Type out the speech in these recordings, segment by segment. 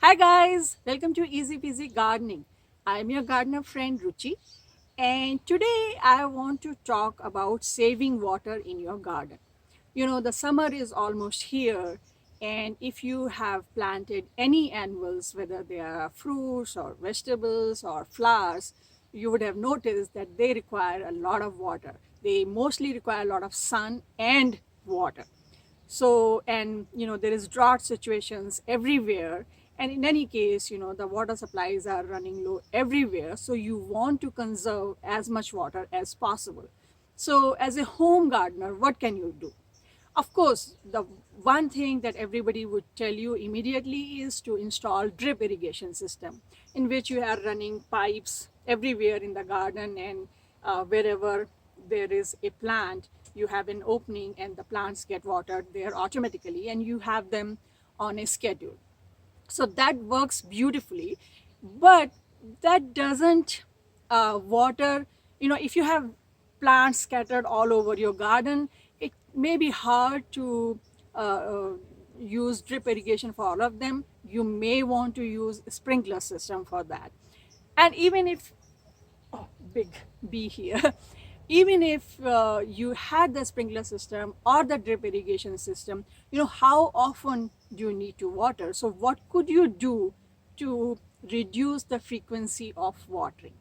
Hi guys, welcome to Easy Peasy Gardening. I'm your gardener friend Ruchi, and today I want to talk about saving water in your garden. You know, the summer is almost here, and if you have planted any annuals, whether they are fruits or vegetables or flowers, you would have noticed that they require a lot of water. They mostly require a lot of sun and water. So, and there is drought situations everywhere, and in any case, the water supplies are running low everywhere, so you want to conserve as much water as possible. So as a home gardener, what can you do? Of course, the one thing that everybody would tell you immediately is to install drip irrigation system, in which you are running pipes everywhere in the garden, and wherever there is a plant, you have an opening and the plants get watered there automatically, and you have them on a schedule. So that works beautifully, but that doesn't water. If you have plants scattered all over your garden, it may be hard to use drip irrigation for all of them. You may want to use a sprinkler system for that. And even if big B here. Even if you had the sprinkler system or the drip irrigation system, how often do you need to water? So what could you do to reduce the frequency of watering?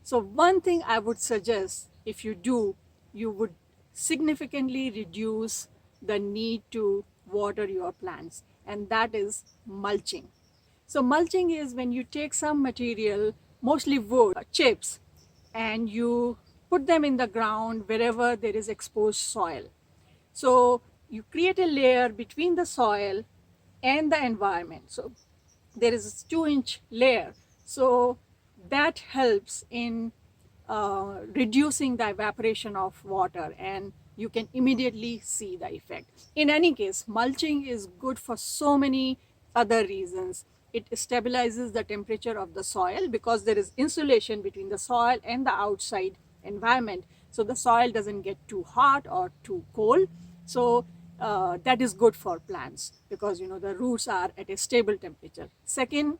So one thing I would suggest, if you do, you would significantly reduce the need to water your plants, and that is mulching. So mulching is when you take some material, mostly wood, chips, and you put them in the ground wherever there is exposed soil. So you create a layer between the soil and the environment. So there is a 2-inch layer. So that helps in reducing the evaporation of water, and you can immediately see the effect. In any case, mulching is good for so many other reasons. It stabilizes the temperature of the soil because there is insulation between the soil and the outside environment. So the soil doesn't get too hot or too cold. So that is good for plants because the roots are at a stable temperature. Second,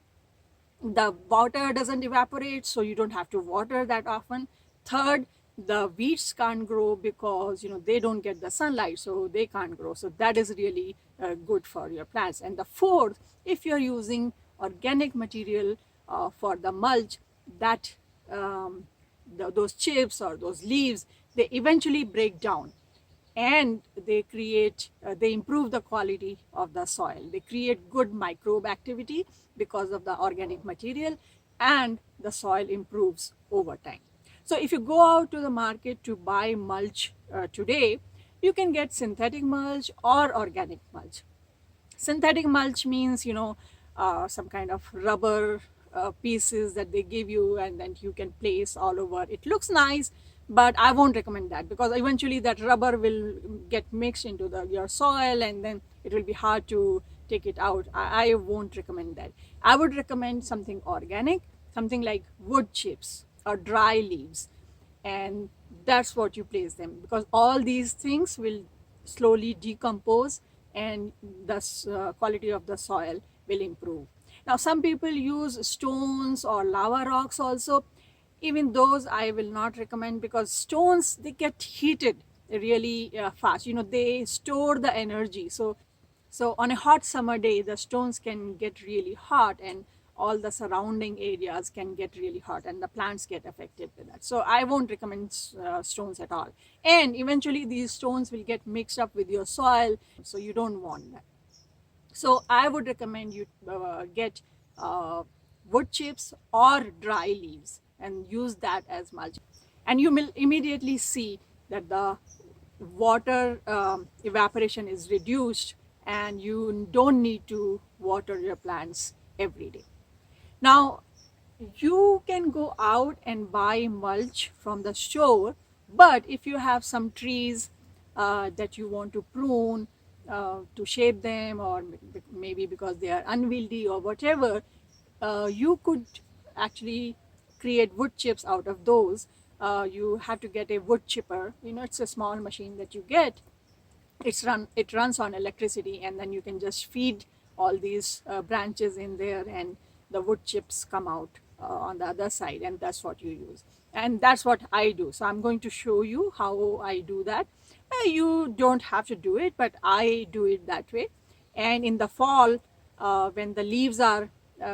the water doesn't evaporate, so you don't have to water that often. Third, the weeds can't grow because they don't get the sunlight, so they can't grow. So that is really good for your plants. And the fourth, if you're using organic material for the mulch, that those chips or those leaves, they eventually break down, and they improve the quality of the soil. They create good microbe activity because of the organic material, and the soil improves over time. So if you go out to the market to buy mulch today, you can get synthetic mulch or organic mulch. Synthetic mulch means some kind of rubber pieces that they give you, and then you can place all over. It looks nice, but I won't recommend that because eventually that rubber will get mixed into your soil, and then it will be hard to take it out. I won't recommend that. I would recommend something organic, something like wood chips or dry leaves, and that's what you place them, because all these things will slowly decompose, and the quality of the soil will improve. Now some people use stones or lava rocks also. Even those I will not recommend, because stones, they get heated really fast. They store the energy. So on a hot summer day, the stones can get really hot, and all the surrounding areas can get really hot, and the plants get affected with that. So I won't recommend stones at all. And eventually these stones will get mixed up with your soil, so you don't want that. So I would recommend you get wood chips or dry leaves and use that as mulch. And you will immediately see that the water evaporation is reduced, and you don't need to water your plants every day. Now, you can go out and buy mulch from the store, but if you have some trees that you want to prune to shape them, or maybe because they are unwieldy or whatever, you could actually create wood chips out of those. You have to get a wood chipper. It's a small machine that you get. It runs on electricity, and then you can just feed all these branches in there, and the wood chips come out on the other side, and that's what you use. And that's what I do. So I'm going to show you how I do that. You don't have to do it, but I do it that way. And in the fall, when the leaves are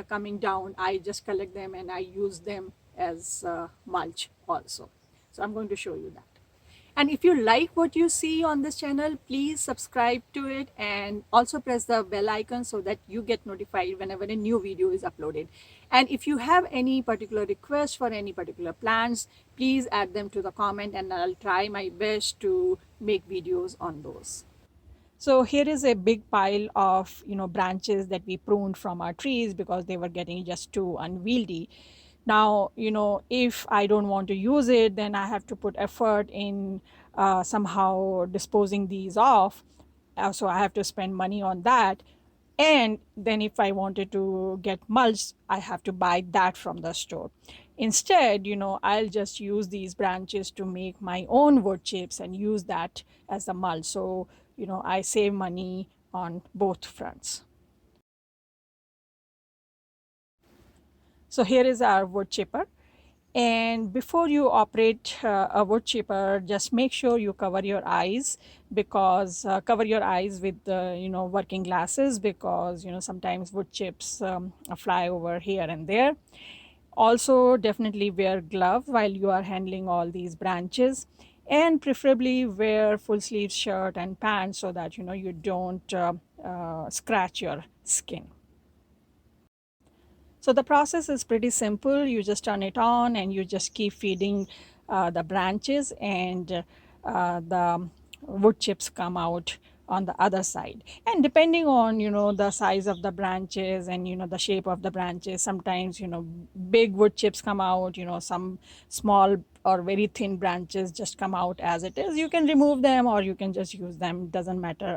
coming down, I just collect them and I use them as mulch also. So I'm going to show you that. And if you like what you see on this channel, please subscribe to it and also press the bell icon so that you get notified whenever a new video is uploaded. And if you have any particular requests for any particular plants, please add them to the comment and I'll try my best to make videos on those. So here is a big pile of branches that we pruned from our trees because they were getting just too unwieldy. Now, if I don't want to use it, then I have to put effort in somehow disposing these off. So I have to spend money on that. And then if I wanted to get mulch, I have to buy that from the store. Instead, I'll just use these branches to make my own wood chips and use that as the mulch. So, I save money on both fronts. So here is our wood chipper. And before you operate a wood chipper, just make sure you cover your eyes, because cover your eyes with working glasses, because sometimes wood chips fly over here and there. Also, definitely wear gloves while you are handling all these branches, and preferably wear full sleeve shirt and pants so that you don't scratch your skin. So the process is pretty simple. You just turn it on and you just keep feeding the branches, and the wood chips come out on the other side. And depending on the size of the branches and the shape of the branches, sometimes big wood chips come out, some small or very thin branches just come out as it is. You can remove them or you can just use them, doesn't matter.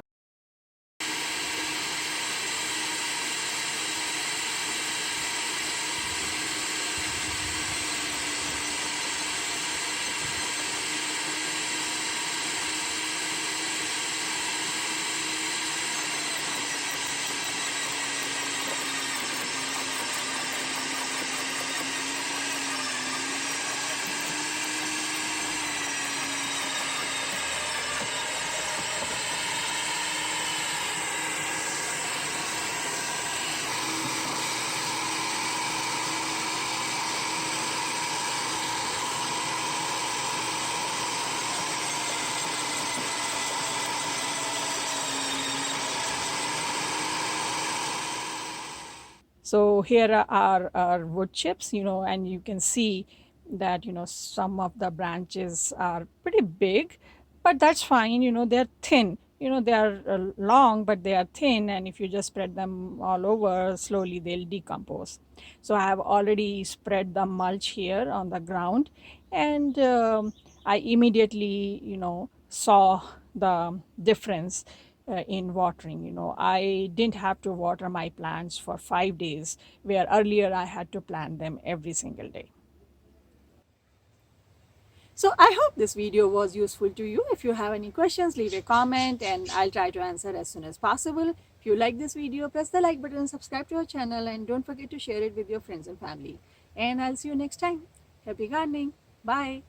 So here are our wood chips, and you can see that, some of the branches are pretty big, but that's fine. They're thin, they are long, but they are thin. And if you just spread them all over, slowly they'll decompose. So I have already spread the mulch here on the ground, and I immediately, saw the difference in watering. I didn't have to water my plants for 5 days, where earlier I had to plant them every single day. So I hope this video was useful to you. If you have any questions, leave a comment and I'll try to answer as soon as possible. If you like this video, press the like button, subscribe to our channel, and don't forget to share it with your friends and family. And I'll see you next time. Happy gardening. Bye.